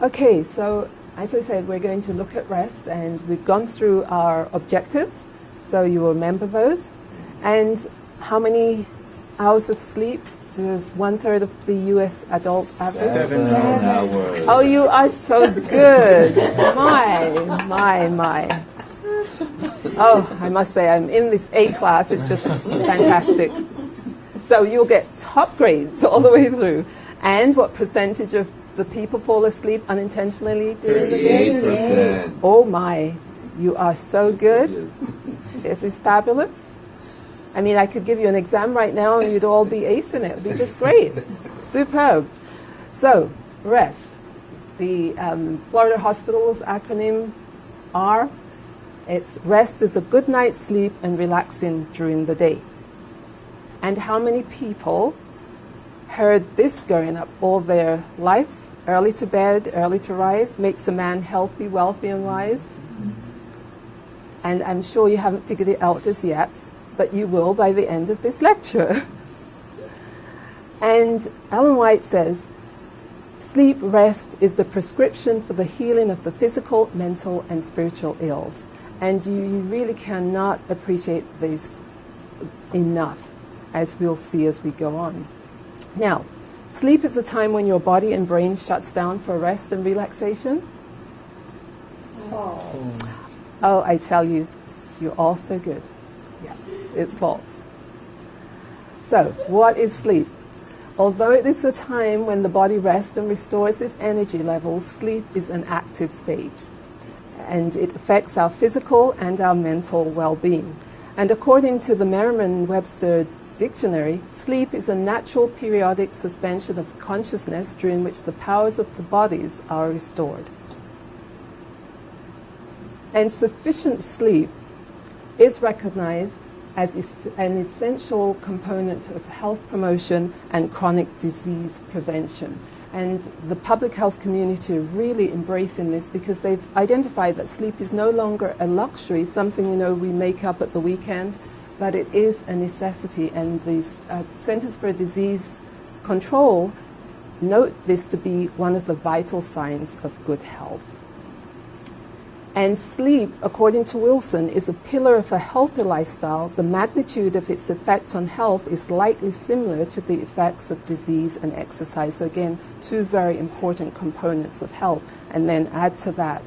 Okay, so as I said, we're going to look at rest, and we've gone through our objectives, so you will remember those. And how many hours of sleep does 1/3 of the U.S. adults average? 7 hours. Oh, you are so good. My. Oh, I must say, I'm in this A class. It's just fantastic. So you'll get top grades all the way through. And what percentage of the people fall asleep unintentionally during the day? 38%. Oh my, you are so good. This is fabulous. I mean, I could give you an exam right now and you'd all be acing it. It would be just great. Superb. So, rest. The Florida Hospital's acronym R. It's rest is a good night's sleep and relaxing during the day. And how many people heard this growing up all their lives? Early to bed, early to rise makes a man healthy, wealthy, and wise. And I'm sure you haven't figured it out as yet, but you will by the end of this lecture. And Ellen White says, sleep rest is the prescription for the healing of the physical, mental, and spiritual ills. And you really cannot appreciate this enough, as we'll see as we go on. Now, sleep is the time when your body and brain shuts down for rest and relaxation. False. Oh, I tell you, you're all so good. Yeah, it's false. So, what is sleep? Although it is a time when the body rests and restores its energy levels, sleep is an active stage. And it affects our physical and our mental well-being. And according to the Merriam-Webster Dictionary, sleep is a natural periodic suspension of consciousness during which the powers of the bodies are restored. And sufficient sleep is recognized as an essential component of health promotion and chronic disease prevention. And the public health community are really embracing this because they've identified that sleep is no longer a luxury, something we make up at the weekend, but it is a necessity. And the Centers for Disease Control note this to be one of the vital signs of good health. And sleep, according to Wilson, is a pillar of a healthy lifestyle. The magnitude of its effect on health is likely similar to the effects of disease and exercise. So again, two very important components of health. And then add to that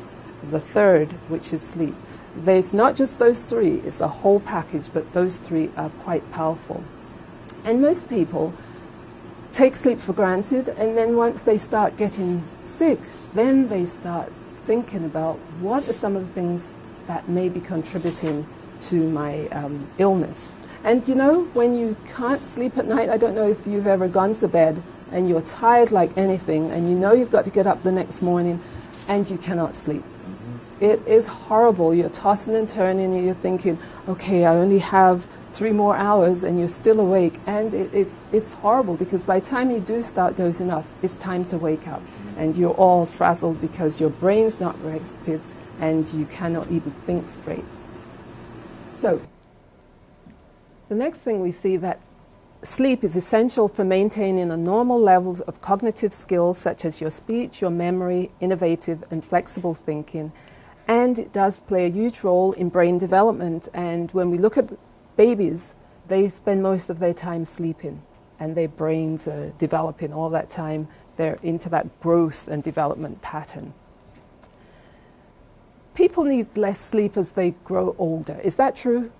the third, which is sleep. There's not just those three, it's a whole package, but those three are quite powerful. And most people take sleep for granted, and then once they start getting sick, then they start thinking about what are some of the things that may be contributing to my illness. And when you can't sleep at night, I don't know if you've ever gone to bed and you're tired like anything, and you've got to get up the next morning and you cannot sleep. It is horrible. You're tossing and turning and you're thinking, okay, I only have 3 more hours, and you're still awake. And it's horrible because by the time you do start dozing off, it's time to wake up. And you're all frazzled because your brain's not rested and you cannot even think straight. So, the next thing we see that sleep is essential for maintaining a normal levels of cognitive skills such as your speech, your memory, innovative and flexible thinking. And it does play a huge role in brain development. And when we look at babies, they spend most of their time sleeping, and their brains are developing all that time. They're into that growth and development pattern. People need less sleep as they grow older. Is that true?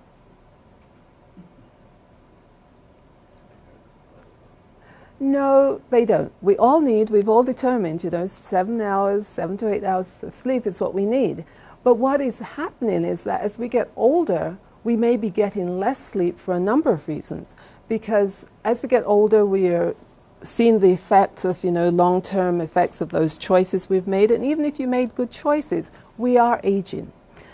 No, they don't. We've all determined, 7 hours, 7 to 8 hours of sleep is what we need. But what is happening is that as we get older, we may be getting less sleep for a number of reasons. Because as we get older, we are seeing the effects of, long-term effects of those choices we've made. And even if you made good choices, we are aging.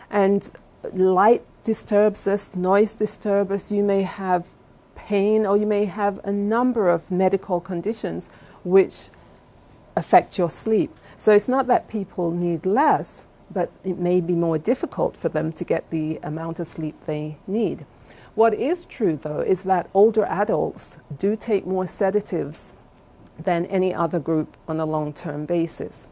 And light disturbs us, noise disturbs us. You may have pain, or you may have a number of medical conditions which affect your sleep. So it's not that people need less, but it may be more difficult for them to get the amount of sleep they need. What is true, though, is that older adults do take more sedatives than any other group on a long-term basis.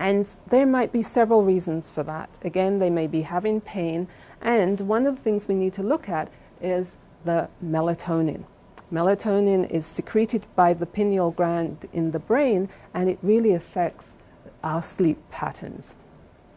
And there might be several reasons for that. Again, they may be having pain, and one of the things we need to look at is the melatonin. Melatonin is secreted by the pineal gland in the brain, and it really affects our sleep patterns.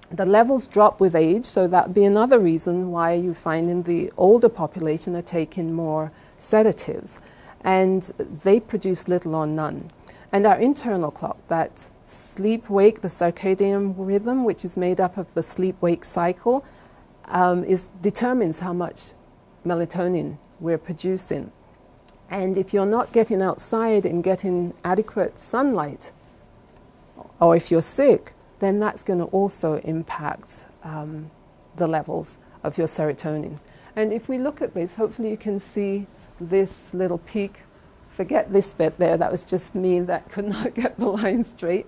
The levels drop with age, so that would be another reason why you find in the older population are taking more sedatives, and they produce little or none. And our internal clock, that sleep-wake, the circadian rhythm, which is made up of the sleep-wake cycle, determines how much melatonin we're producing. And if you're not getting outside and getting adequate sunlight, or if you're sick, then that's going to also impact the levels of your serotonin. And if we look at this, hopefully you can see this little peak. Forget this bit there, that was just me that could not get the line straight.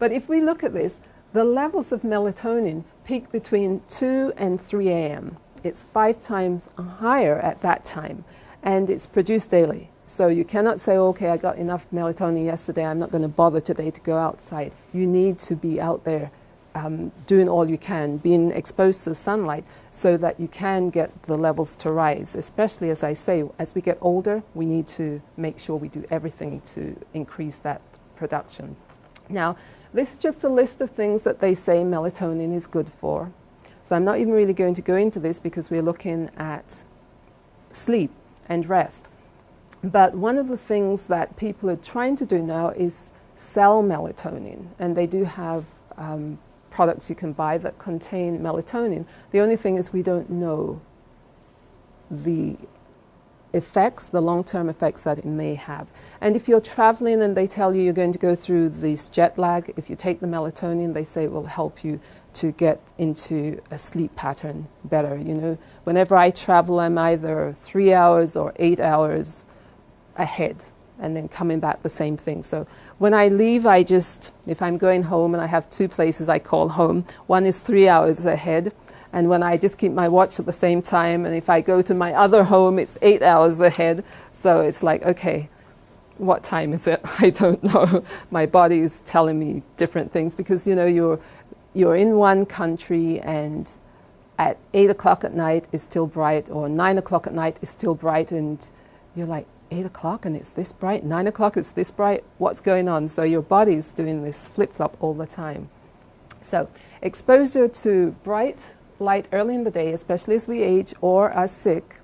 But if we look at this, the levels of melatonin peak between 2 and 3 a.m. It's 5 times higher at that time, and it's produced daily. So you cannot say, okay, I got enough melatonin yesterday, I'm not going to bother today to go outside. You need to be out there doing all you can, being exposed to the sunlight so that you can get the levels to rise. Especially, as I say, as we get older, we need to make sure we do everything to increase that production. Now, this is just a list of things that they say melatonin is good for. So I'm not even really going to go into this because we're looking at sleep and rest. But one of the things that people are trying to do now is sell melatonin, and they do have products you can buy that contain melatonin. The only thing is we don't know the effects, the long-term effects that it may have. And if you're traveling and they tell you you're going to go through this jet lag, if you take the melatonin, they say it will help you to get into a sleep pattern better. You know, whenever I travel, I'm either 3 hours or 8 hours ahead, and then coming back the same thing. So when I leave, if I'm going home, and I have 2 places I call home, one is 3 hours ahead, and when I just keep my watch at the same time, and if I go to my other home, it's 8 hours ahead. So it's like, okay, what time is it? I don't know. My body is telling me different things because, you know, you're in one country, and at 8 o'clock at night is still bright, or 9 o'clock at night is still bright, and you're like, 8 o'clock and it's this bright, 9 o'clock it's this bright, what's going on? So your body's doing this flip-flop all the time. So exposure to bright light early in the day, especially as we age or are sick,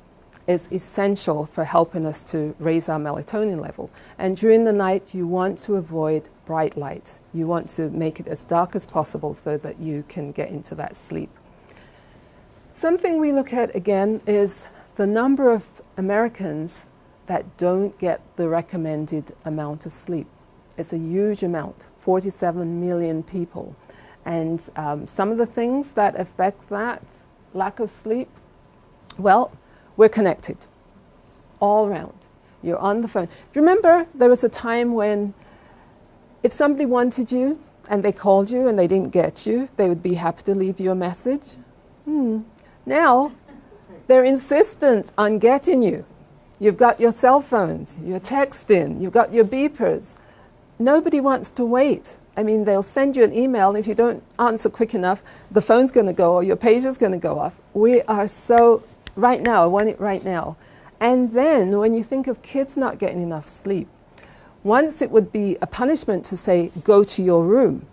is essential for helping us to raise our melatonin level. And during the night, you want to avoid bright light. You want to make it as dark as possible so that you can get into that sleep. Something we look at again is the number of Americans that don't get the recommended amount of sleep. It's a huge amount, 47 million people. And some of the things that affect that lack of sleep, well, we're connected all around. You're on the phone. Do you remember there was a time when if somebody wanted you and they called you and they didn't get you, they would be happy to leave you a message? Now, they're insistent on getting you. You've got your cell phones, you're texting, you've got your beepers. Nobody wants to wait. I mean, they'll send you an email, and if you don't answer quick enough, the phone's going to go or your page is going to go off. We are so, right now, I want it right now. And then when you think of kids not getting enough sleep, once it would be a punishment to say, go to your room.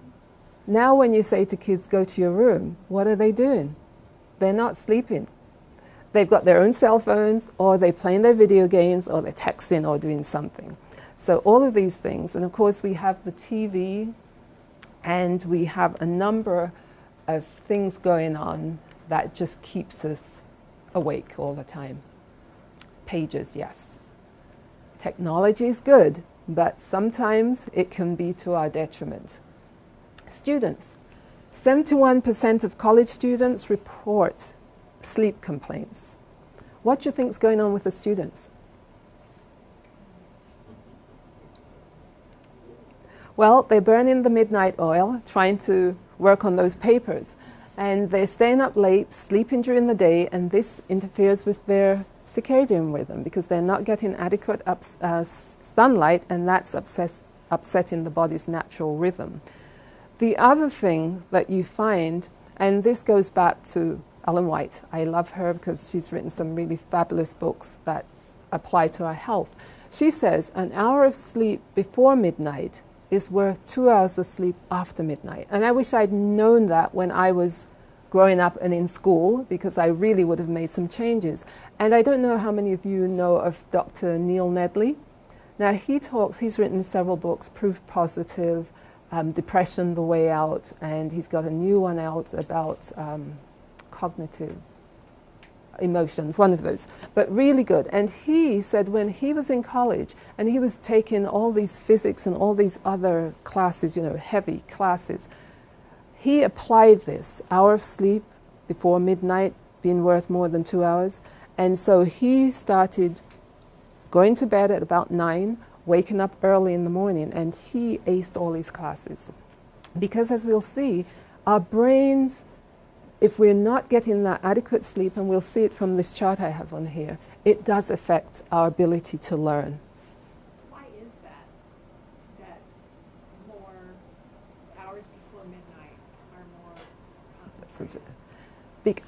Now when you say to kids, go to your room, what are they doing? They're not sleeping. They've got their own cell phones, or they're playing their video games, or they're texting or doing something. So all of these things, and of course we have the TV, and we have a number of things going on that just keeps us awake all the time. Pages, yes. Technology is good, but sometimes it can be to our detriment. Students. 71% of college students report sleep complaints. What do you think is going on with the students? Well, they're burning the midnight oil, trying to work on those papers. And they're staying up late, sleeping during the day, and this interferes with their circadian rhythm because they're not getting adequate sunlight, and that's upsetting the body's natural rhythm. the other thing that you find, and this goes back to Ellen White. I love her because she's written some really fabulous books that apply to our health. She says an hour of sleep before midnight is worth 2 hours of sleep after midnight. And I wish I'd known that when I was growing up and in school, because I really would have made some changes. And I don't know how many of you know of Dr. Neil Nedley. Now he's written several books, Proof Positive, Depression, The Way Out, and he's got a new one out about cognitive emotions, one of those, but really good. And he said when he was in college and he was taking all these physics and all these other classes, you know, heavy classes, he applied this hour of sleep before midnight being worth more than 2 hours. And so he started going to bed at about 9, waking up early in the morning, and he aced all his classes. Because as we'll see, our brains, if we're not getting that adequate sleep, and we'll see it from this chart I have on here, it does affect our ability to learn. Why is that more hours before midnight are more concentrated?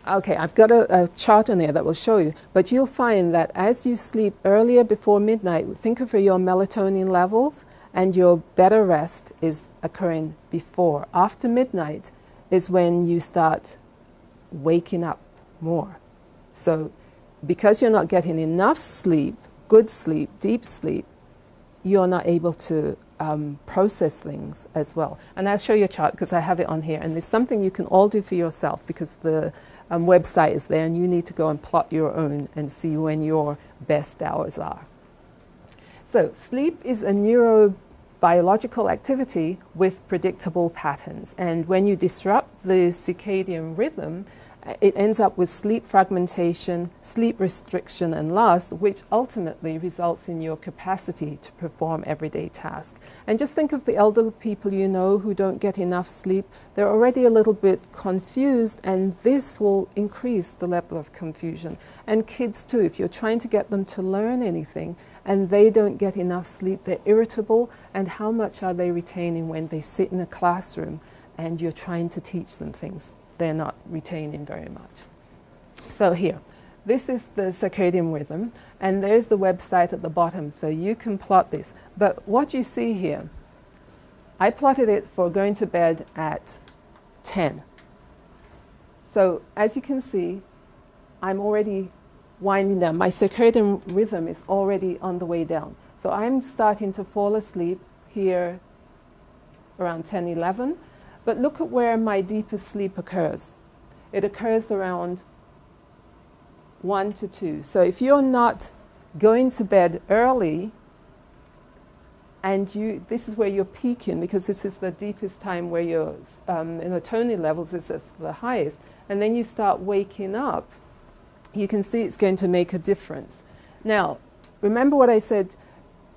Okay, I've got a chart on there that will show you, but you'll find that as you sleep earlier before midnight, think of your melatonin levels, and your better rest is occurring before. After midnight is when you start waking up more. So because you're not getting enough sleep, good sleep, deep sleep, you're not able to process things as well. And I'll show you a chart because I have it on here, and there's something you can all do for yourself because the website is there, and you need to go and plot your own and see when your best hours are. So sleep is a neurobiological activity with predictable patterns, and when you disrupt the circadian rhythm, it ends up with sleep fragmentation, sleep restriction and loss, which ultimately results in your capacity to perform everyday tasks. And just think of the elderly people you know who don't get enough sleep. They're already a little bit confused, and this will increase the level of confusion. And kids too, if you're trying to get them to learn anything and they don't get enough sleep, they're irritable, and how much are they retaining when they sit in a classroom and you're trying to teach them things? They're not retaining very much. So here, this is the circadian rhythm, and there's the website at the bottom, so you can plot this. But what you see here, I plotted it for going to bed at 10. So as you can see, I'm already winding down. My circadian rhythm is already on the way down. So I'm starting to fall asleep here around 10, 11. But look at where my deepest sleep occurs. It occurs around 1 to 2. So if you're not going to bed early, and this is where you're peaking, because this is the deepest time where your melatonin levels is at the highest, and then you start waking up, you can see it's going to make a difference. Now, remember what I said,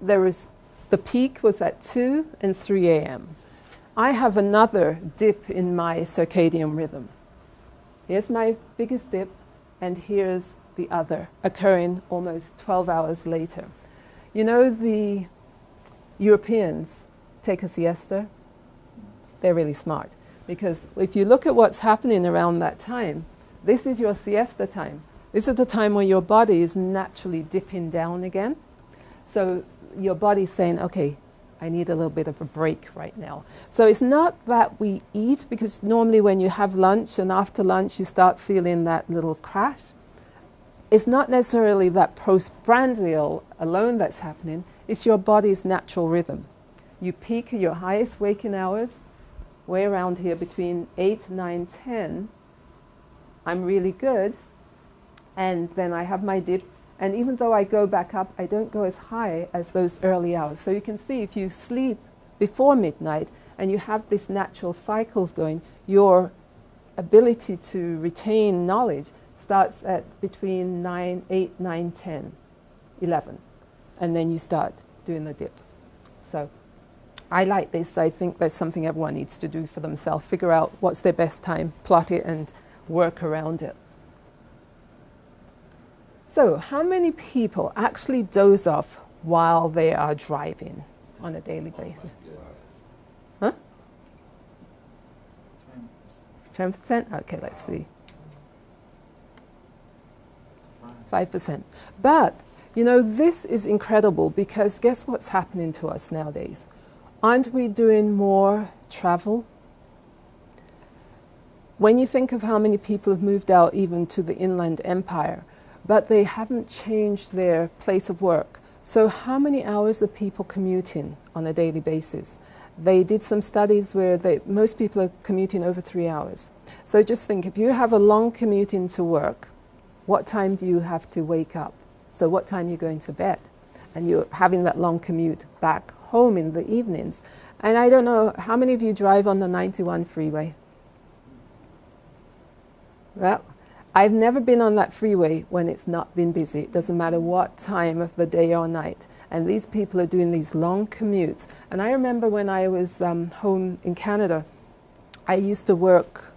the peak was at 2 and 3 a.m. I have another dip in my circadian rhythm. Here's my biggest dip, and here's the other, occurring almost 12 hours later. You know, the Europeans take a siesta. They're really smart, because if you look at what's happening around that time, this is your siesta time. This is the time where your body is naturally dipping down again. So your body's saying, okay, I need a little bit of a break right now. So it's not that we eat, because normally when you have lunch and after lunch you start feeling that little crash. It's not necessarily that postprandial alone that's happening, it's your body's natural rhythm. You peak at your highest waking hours, way around here between 8, 9, 10. I'm really good, and then I have my dip. And even though I go back up, I don't go as high as those early hours. So you can see if you sleep before midnight and you have these natural cycles going, your ability to retain knowledge starts at between 8, 9, 10, 11. And then you start doing the dip. So I like this. I think that's something everyone needs to do for themselves. Figure out what's their best time, plot it, and work around it. So, how many people actually doze off while they are driving on a daily basis? Huh? 10%? Okay, let's see. 5%. But, you know, this is incredible because guess what's happening to us nowadays? Aren't we doing more travel? When you think of how many people have moved out even to the inland empire, but they haven't changed their place of work. So how many hours are people commuting on a daily basis? They did some studies where most people are commuting over 3 hours. So just think, if you have a long commute into work, what time do you have to wake up? So what time are you going to bed? And you're having that long commute back home in the evenings. And I don't know, how many of you drive on the 91 freeway? Well, I've never been on that freeway when it's not been busy. It doesn't matter what time of the day or night. And these people are doing these long commutes. And I remember when I was home in Canada, I used to work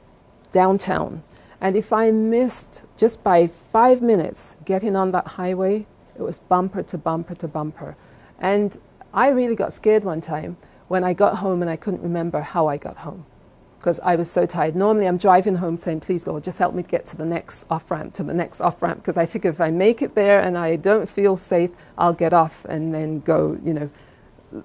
downtown. And if I missed just by 5 minutes getting on that highway, it was bumper to bumper to bumper. And I really got scared one time when I got home and I couldn't remember how I got home because I was so tired. Normally I'm driving home saying, please Lord, just help me get to the next off-ramp, because I figure if I make it there and I don't feel safe, I'll get off and then go, you know,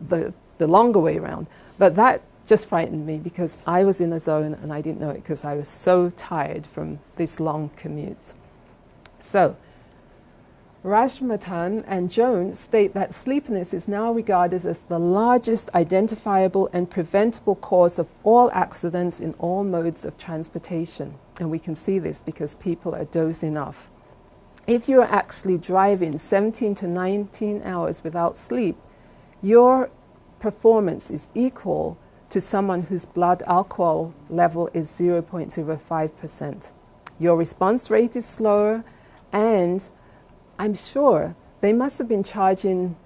the longer way around. But that just frightened me because I was in a zone and I didn't know it because I was so tired from these long commutes. So Rajmatan and Jones state that sleepiness is now regarded as the largest identifiable and preventable cause of all accidents in all modes of transportation. And we can see this because people are dozing off. If you're actually driving 17 to 19 hours without sleep, your performance is equal to someone whose blood alcohol level is 0.05%. Your response rate is slower, and I'm sure they must have been charging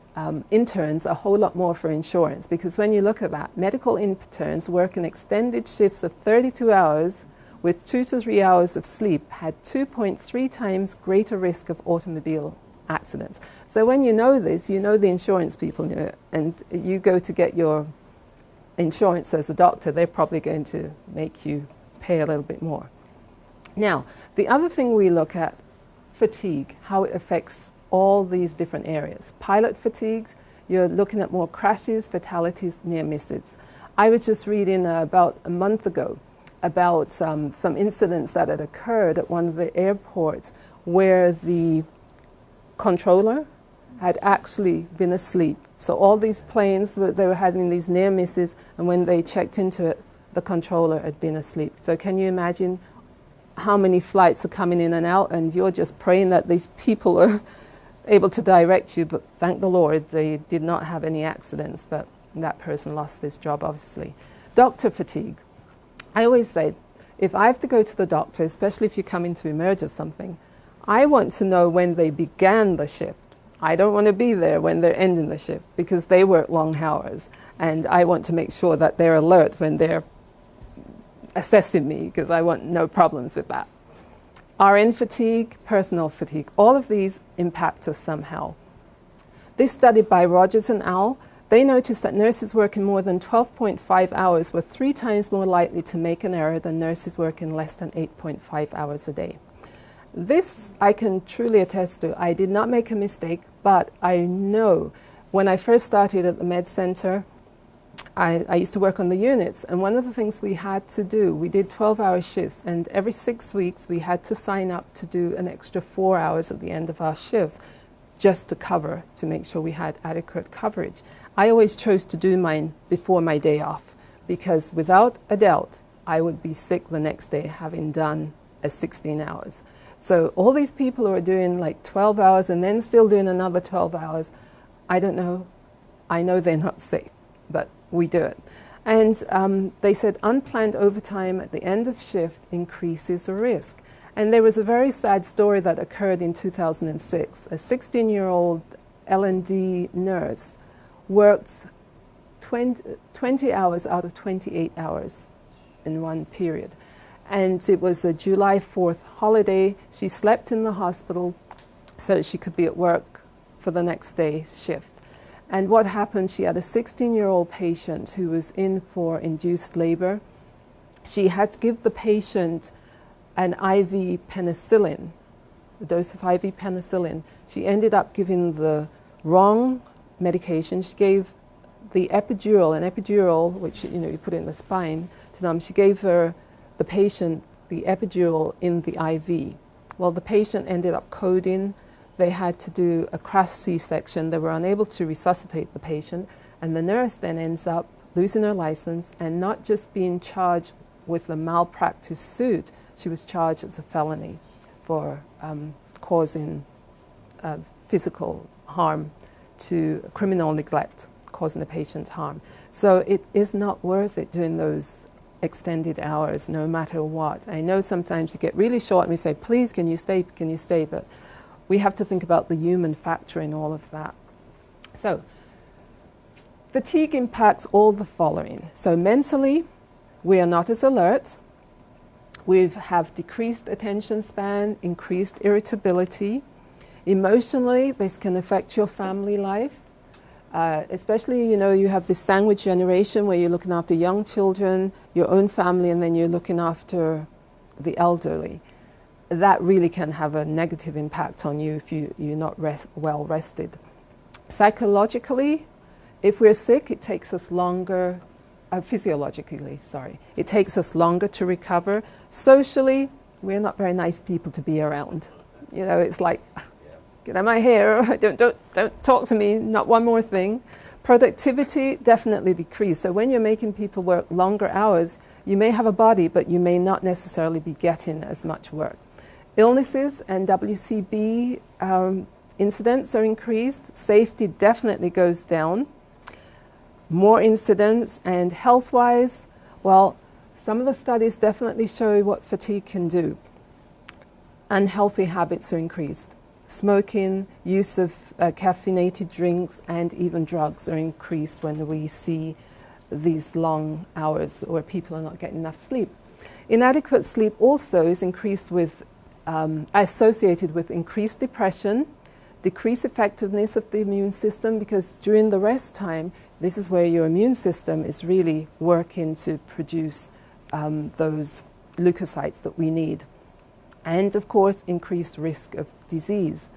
interns a whole lot more for insurance, because when you look at that, medical interns working extended shifts of 32 hours with 2 to 3 hours of sleep had 2.3 times greater risk of automobile accidents. So when you know this, you know the insurance people knew it, and you go to get your insurance as a doctor, they're probably going to make you pay a little bit more. Now, the other thing we look at, fatigue, how it affects all these different areas. Pilot fatigues, you're looking at more crashes, fatalities, near misses. I was just reading about a month ago about some incidents that had occurred at one of the airports where the controller had actually been asleep. So all these planes, they were having these near misses, and when they checked into it, the controller had been asleep. So can you imagine how many flights are coming in and out, and you're just praying that these people are able to direct you, but thank the Lord they did not have any accidents, but that person lost this job, obviously. Doctor fatigue. I always say, if I have to go to the doctor, especially if you're coming to emerge or something, I want to know when they began the shift. I don't want to be there when they're ending the shift, because they work long hours, and I want to make sure that they're alert when they're assessing me, because I want no problems with that. RN fatigue, personal fatigue, all of these impact us somehow. This study by Rogers and al., they noticed that nurses working more than 12.5 hours were 3 times more likely to make an error than nurses working less than 8.5 hours a day. This I can truly attest to. I did not make a mistake, but I know when I first started at the Med Center, I used to work on the units, and one of the things we had to do, we did 12-hour shifts, and every 6 weeks we had to sign up to do an extra 4 hours at the end of our shifts just to cover, to make sure we had adequate coverage. I always chose to do mine before my day off, because without a doubt I would be sick the next day having done 16 hours. So all these people who are doing like 12 hours and then still doing another 12 hours, I don't know. I know they're not safe, but we do it. And they said unplanned overtime at the end of shift increases a risk. And there was a very sad story that occurred in 2006. A 16-year-old L&D nurse worked 20 hours out of 28 hours in one period. And it was a July 4th holiday. She slept in the hospital so she could be at work for the next day's shift. And what happened, she had a 16-year-old patient who was in for induced labor. she had to give the patient an IV penicillin, a dose of IV penicillin. She ended up giving the wrong medication. She gave the epidural, an epidural, which you put in the spine to numb. She gave the patient the epidural in the IV. Well, the patient ended up coding. They had to do a crash C-section. They were unable to resuscitate the patient, and the nurse then ends up losing her license and not just being charged with a malpractice suit. She was charged as a felony for causing physical harm to criminal neglect, causing the patient harm. So it is not worth it doing those extended hours, no matter what. I know sometimes you get really short and we say, please, can you stay, but we have to think about the human factor in all of that. So fatigue impacts all the following. So mentally, we are not as alert. We have decreased attention span, increased irritability. Emotionally, this can affect your family life. Especially, you have this sandwich generation where you're looking after young children, your own family, and then you're looking after the elderly. That really can have a negative impact on you if you're not well rested. Psychologically, if we're sick, it takes us longer, physiologically, sorry. It takes us longer to recover. Socially, we're not very nice people to be around. It's like, get out of my hair, don't talk to me, not one more thing. Productivity definitely decreased. So when you're making people work longer hours, you may have a body, but you may not necessarily be getting as much work. Illnesses and WCB incidents are increased. Safety definitely goes down. More incidents, and health-wise, well, some of the studies definitely show what fatigue can do. Unhealthy habits are increased. Smoking, use of caffeinated drinks, and even drugs are increased when we see these long hours where people are not getting enough sleep. Inadequate sleep also is increased with, associated with increased depression, decreased effectiveness of the immune system, because during the rest time, this is where your immune system is really working to produce those leukocytes that we need. And of course, increased risk of disease.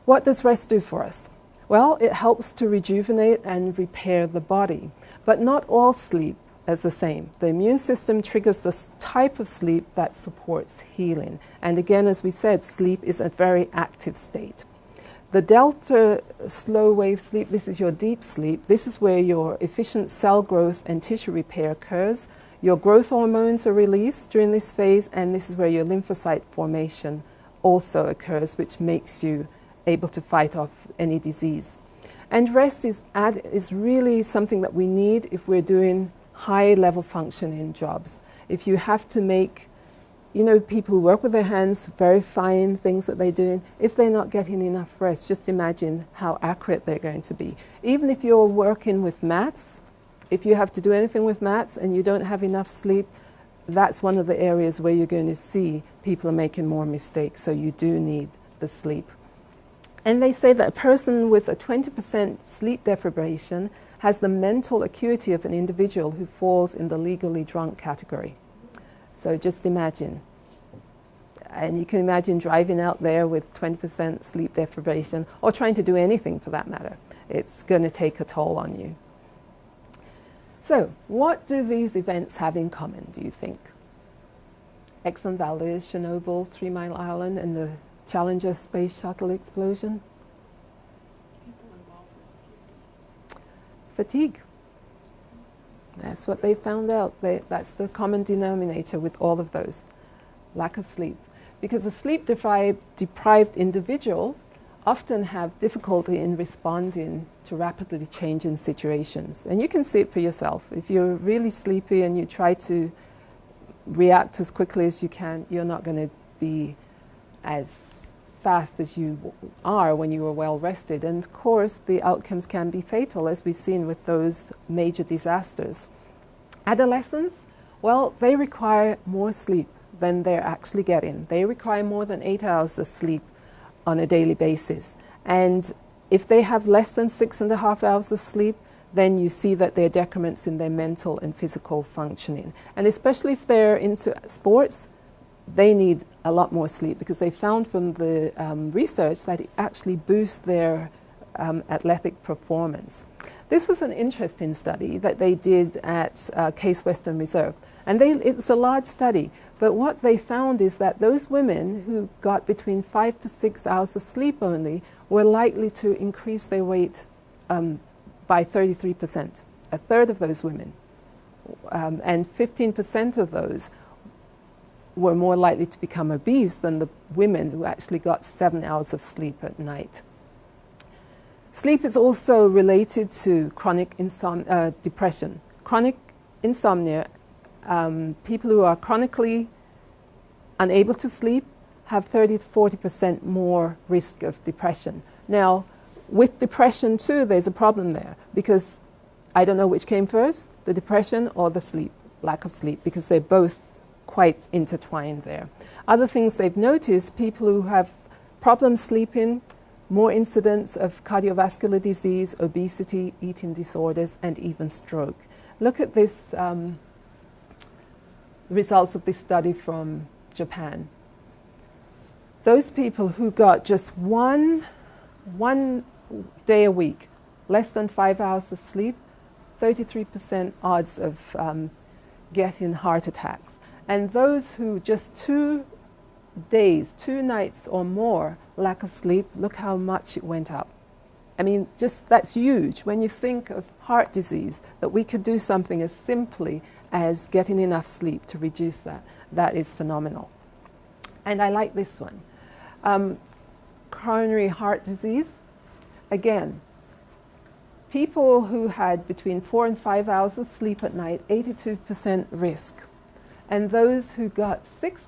What does rest do for us? Well, it helps to rejuvenate and repair the body, but not all sleep is the same. The immune system triggers the type of sleep that supports healing. And again, as we said, sleep is a very active state. The delta slow wave sleep, this is your deep sleep. This is where your efficient cell growth and tissue repair occurs. Your growth hormones are released during this phase, and this is where your lymphocyte formation also occurs, which makes you able to fight off any disease. And rest is really something that we need if we're doing high-level functioning jobs. If you have to make, people who work with their hands, very fine things that they're doing, if they're not getting enough rest, just imagine how accurate they're going to be. Even if you're working with maths, if you have to do anything with maths and you don't have enough sleep, that's one of the areas where you're going to see people are making more mistakes, so you do need the sleep. And they say that a person with a 20% sleep deprivation has the mental acuity of an individual who falls in the legally drunk category. So just imagine. And you can imagine driving out there with 20% sleep deprivation, or trying to do anything for that matter. It's going to take a toll on you. So, what do these events have in common, do you think? Exxon Valdez, Chernobyl, 3 Mile Island, and the Challenger space shuttle explosion? People involved were sleeping. Fatigue. That's what they found out. That's the common denominator with all of those. Lack of sleep. Because a sleep-deprived individual often have difficulty in responding to rapidly changing situations. And you can see it for yourself. If you're really sleepy and you try to react as quickly as you can, you're not going to be as fast as you are when you are well rested. And of course, the outcomes can be fatal, as we've seen with those major disasters. Adolescents, well, they require more sleep than they're actually getting. They require more than 8 hours of sleep on a daily basis. And if they have less than 6.5 hours of sleep, then you see that there are decrements in their mental and physical functioning. And especially if they're into sports, they need a lot more sleep, because they found from the research that it actually boosts their athletic performance. This was an interesting study that they did at Case Western Reserve. And it was a large study. But what they found is that those women who got between 5 to 6 hours of sleep only were likely to increase their weight by 33%, a third of those women. And 15% of those were more likely to become obese than the women who actually got 7 hours of sleep at night. Sleep is also related to chronic depression. Chronic insomnia, people who are chronically unable to sleep have 30 to 40% more risk of depression. Now, with depression too, there's a problem there, because I don't know which came first, the depression or the sleep, lack of sleep, because they're both quite intertwined there. Other things they've noticed, people who have problems sleeping, more incidence of cardiovascular disease, obesity, eating disorders, and even stroke. Look at this, results of this study from Japan. Those people who got just one day a week, less than 5 hours of sleep, 33% odds of getting heart attacks. And those who just 2 days, 2 nights or more lack of sleep, look how much it went up. I mean, just that's huge. When you think of heart disease, that we could do something as simply as getting enough sleep to reduce that, that is phenomenal. And I like this one. Coronary heart disease. Again, people who had between 4 and 5 hours of sleep at night, 82% risk. And those who got 6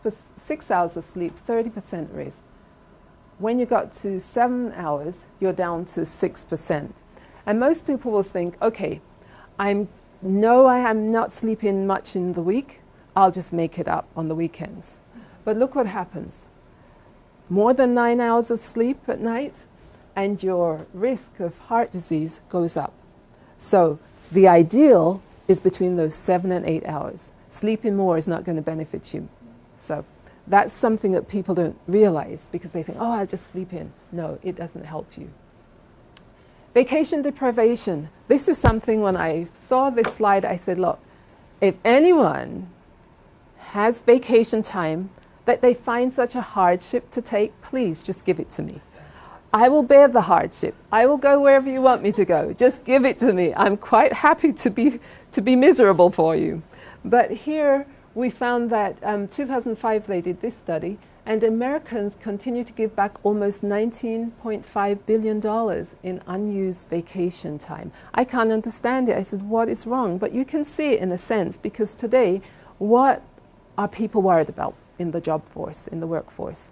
hours of sleep, 30% risk. When you got to 7 hours, you're down to 6%. And most people will think, okay, I am not sleeping much in the week, I'll just make it up on the weekends. But look what happens. More than 9 hours of sleep at night, and your risk of heart disease goes up. So the ideal is between those 7 and 8 hours. Sleeping more is not going to benefit you. So that's something that people don't realize, because they think, oh, I'll just sleep in. No, it doesn't help you. Vacation deprivation. This is something, when I saw this slide, I said, look, if anyone has vacation time that they find such a hardship to take, please just give it to me. I will bear the hardship. I will go wherever you want me to go. Just give it to me. I'm quite happy to be miserable for you. But here we found that 2005 they did this study, and Americans continue to give back almost $19.5 billion in unused vacation time. I can't understand it. I said, what is wrong? But you can see it in a sense, because today, what are people worried about in the job force, in the workforce?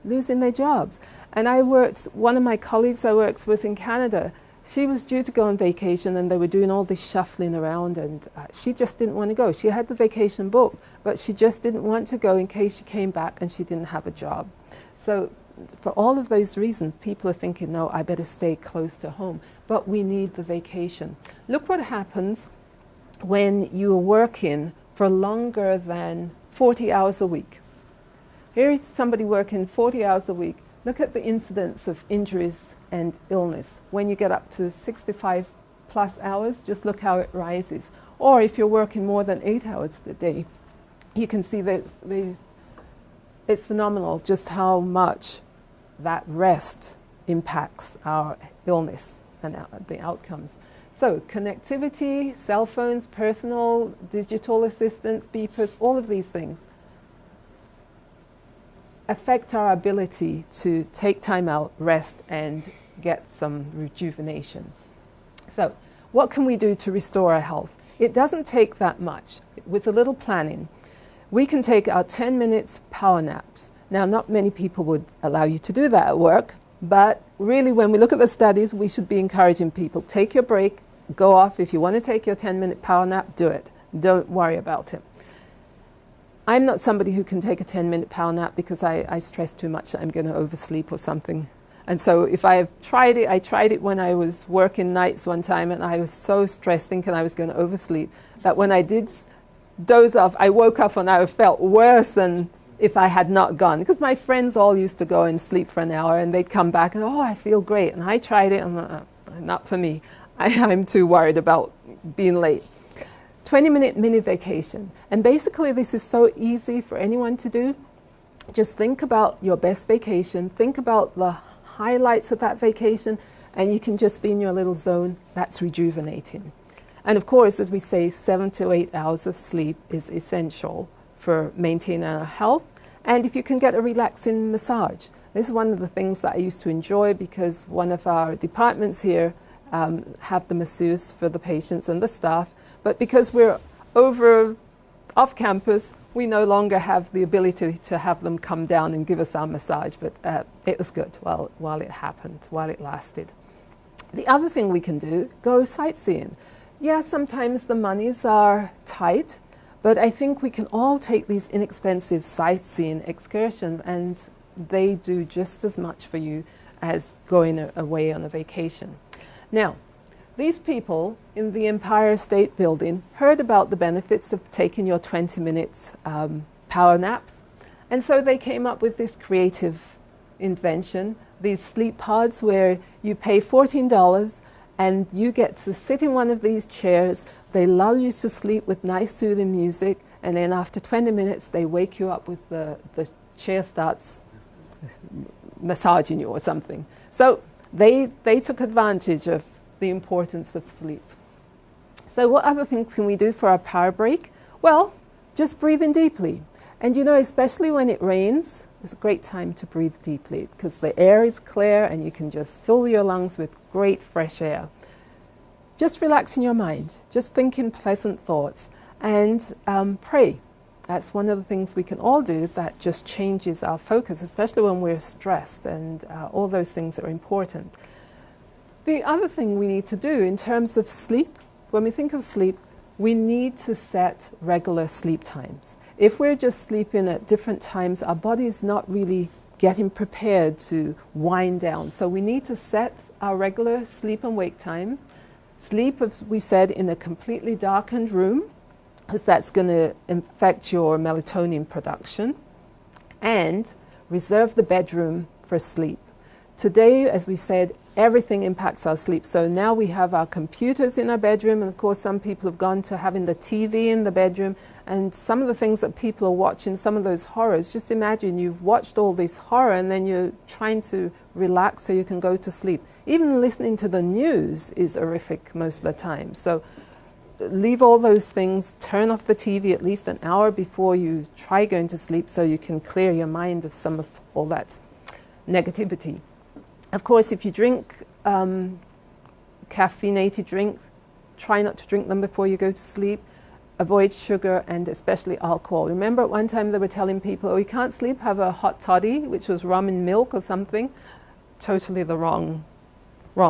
Losing their jobs. And one of my colleagues I worked with in Canada, she was due to go on vacation, and they were doing all this shuffling around, and she just didn't want to go. She had the vacation booked, but she just didn't want to go in case she came back and she didn't have a job. So for all of those reasons, people are thinking, no, I better stay close to home. But we need the vacation. Look what happens when you're working for longer than 40 hours a week. Here is somebody working 40 hours a week. Look at the incidence of injuries and illness. When you get up to 65 plus hours, just look how it rises. Or if you're working more than 8 hours a day, you can see that it's phenomenal just how much that rest impacts our illness and the outcomes. So connectivity, cell phones, personal, digital assistants, beepers, all of these things affect our ability to take time out, rest, and get some rejuvenation. So what can we do to restore our health? It doesn't take that much. With a little planning, we can take our 10 minutes power naps. Now, not many people would allow you to do that at work, but really when we look at the studies, we should be encouraging people, take your break, go off. If you want to take your 10-minute power nap, do it. Don't worry about it. I'm not somebody who can take a 10-minute power nap because I stress too much that I'm going to oversleep or something. And so if I have tried it, I tried it when I was working nights one time, and I was so stressed thinking I was going to oversleep that when I did doze off, I woke up and I felt worse than if I had not gone. Because my friends all used to go and sleep for an hour, and they'd come back and, oh, I feel great. And I tried it, and not for me. I'm too worried about being late. 20-minute mini vacation. And basically this is so easy for anyone to do. Just think about your best vacation. Think about the highlights of that vacation, and you can just be in your little zone. That's rejuvenating. And of course, as we say, 7 to 8 hours of sleep is essential for maintaining our health. And if you can get a relaxing massage. This is one of the things that I used to enjoy, because one of our departments here have the masseuse for the patients and the staff. But because we're off campus, we no longer have the ability to have them come down and give us our massage. But it was good while it happened, while it lasted. The other thing we can do, go sightseeing. Yeah, sometimes the monies are tight, but I think we can all take these inexpensive sightseeing excursions, and they do just as much for you as going away on a vacation. Now, these people in the Empire State Building heard about the benefits of taking your 20-minute power naps, and so they came up with this creative invention, these sleep pods where you pay $14 and you get to sit in one of these chairs. They lull you to sleep with nice soothing music, and then after 20 minutes they wake you up with the chair starts massaging you or something. So they took advantage of the importance of sleep. So what other things can we do for our power break? Well, just breathing deeply. And you know, especially when it rains, it's a great time to breathe deeply, because the air is clear and you can just fill your lungs with great fresh air. Just relaxing your mind, just thinking pleasant thoughts, and pray. That's one of the things we can all do that just changes our focus, especially when we're stressed, and all those things are important. The other thing we need to do in terms of sleep, when we think of sleep, we need to set regular sleep times. If we're just sleeping at different times, our body is not really getting prepared to wind down. So we need to set our regular sleep and wake time. Sleep, as we said, in a completely darkened room, because that's going to affect your melatonin production. And reserve the bedroom for sleep. Today, as we said, everything impacts our sleep. So now we have our computers in our bedroom, and of course some people have gone to having the TV in the bedroom, and some of the things that people are watching, some of those horrors, just imagine you've watched all this horror and then you're trying to relax so you can go to sleep. Even listening to the news is horrific most of the time. So leave all those things, turn off the TV at least an hour before you try going to sleep so you can clear your mind of some of all that negativity. Of course, if you drink caffeinated drinks, try not to drink them before you go to sleep. Avoid sugar and especially alcohol. Remember at one time they were telling people, oh, you can't sleep, have a hot toddy, which was rum and milk or something. Totally the wrong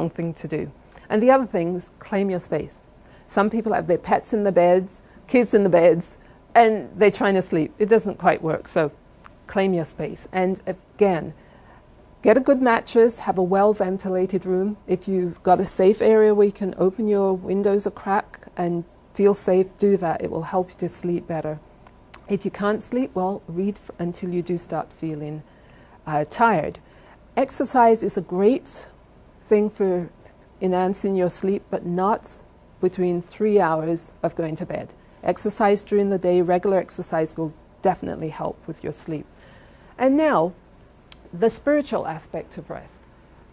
thing to do. And the other thing is claim your space. Some people have their pets in the beds, kids in the beds, and they're trying to sleep. It doesn't quite work, so claim your space. And again, get a good mattress, have a well-ventilated room. If you've got a safe area where you can open your windows a crack and feel safe, do that. It will help you to sleep better. If you can't sleep, well, read until you do start feeling tired. Exercise is a great thing for enhancing your sleep, but not between 3 hours of going to bed. Exercise during the day, regular exercise will definitely help with your sleep. And now, the spiritual aspect of rest.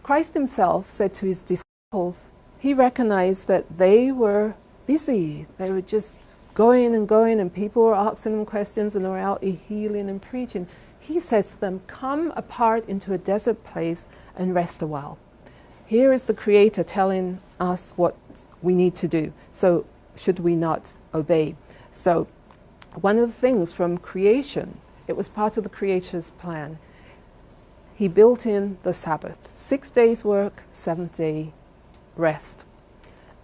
Christ himself said to his disciples, he recognized that they were busy. They were just going, and people were asking them questions, and they were out healing and preaching. He says to them, come apart into a desert place and rest a while. Here is the Creator telling us what we need to do. So should we not obey? So one of the things from creation, it was part of the Creator's plan. He built in the Sabbath. 6 days work, 7th day rest.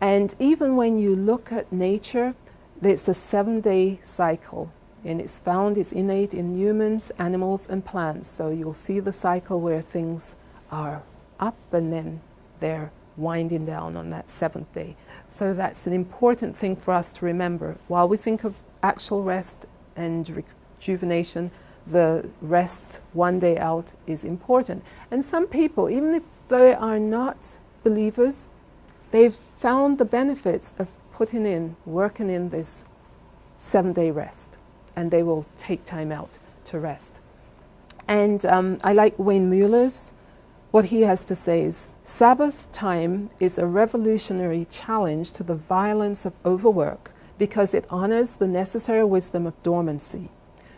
And even when you look at nature, there's a 7-day cycle. And it's innate in humans, animals, and plants. So you'll see the cycle where things are up and then they're winding down on that 7th day. So that's an important thing for us to remember. While we think of actual rest and rejuvenation, the rest 1 day out is important. And some people, even if they are not believers, they've found the benefits of working in this 7-day rest, and they will take time out to rest. And I like Wayne Mueller's, what he has to say is, Sabbath time is a revolutionary challenge to the violence of overwork because it honors the necessary wisdom of dormancy.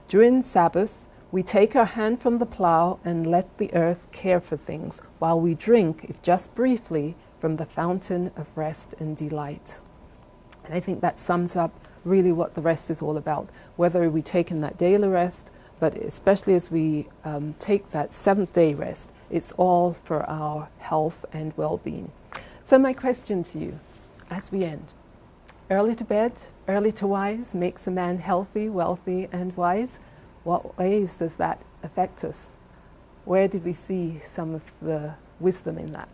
During Sabbath, we take our hand from the plow and let the earth care for things while we drink, if just briefly, from the fountain of rest and delight. And I think that sums up really what the rest is all about, whether we take in that daily rest, but especially as we take that 7th day rest, it's all for our health and well-being. So my question to you, as we end, early to bed, early to rise, makes a man healthy, wealthy, and wise. What ways does that affect us? Where did we see some of the wisdom in that?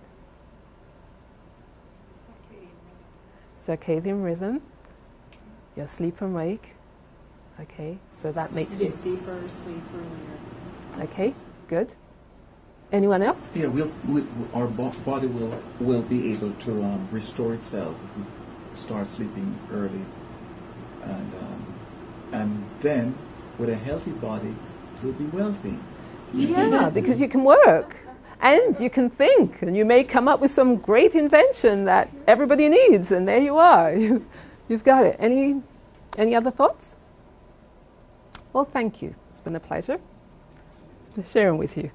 Circadian rhythm, your sleep and wake. Okay, so that makes you get deeper sleep earlier. Okay, good. Anyone else? Yeah, our body will be able to restore itself if we start sleeping early, and then with a healthy body, we'll be wealthy. Yeah, because you can work and you can think, and you may come up with some great invention that everybody needs, and there you are. You've got it. Any other thoughts? Well, thank you. It's been a pleasure sharing with you.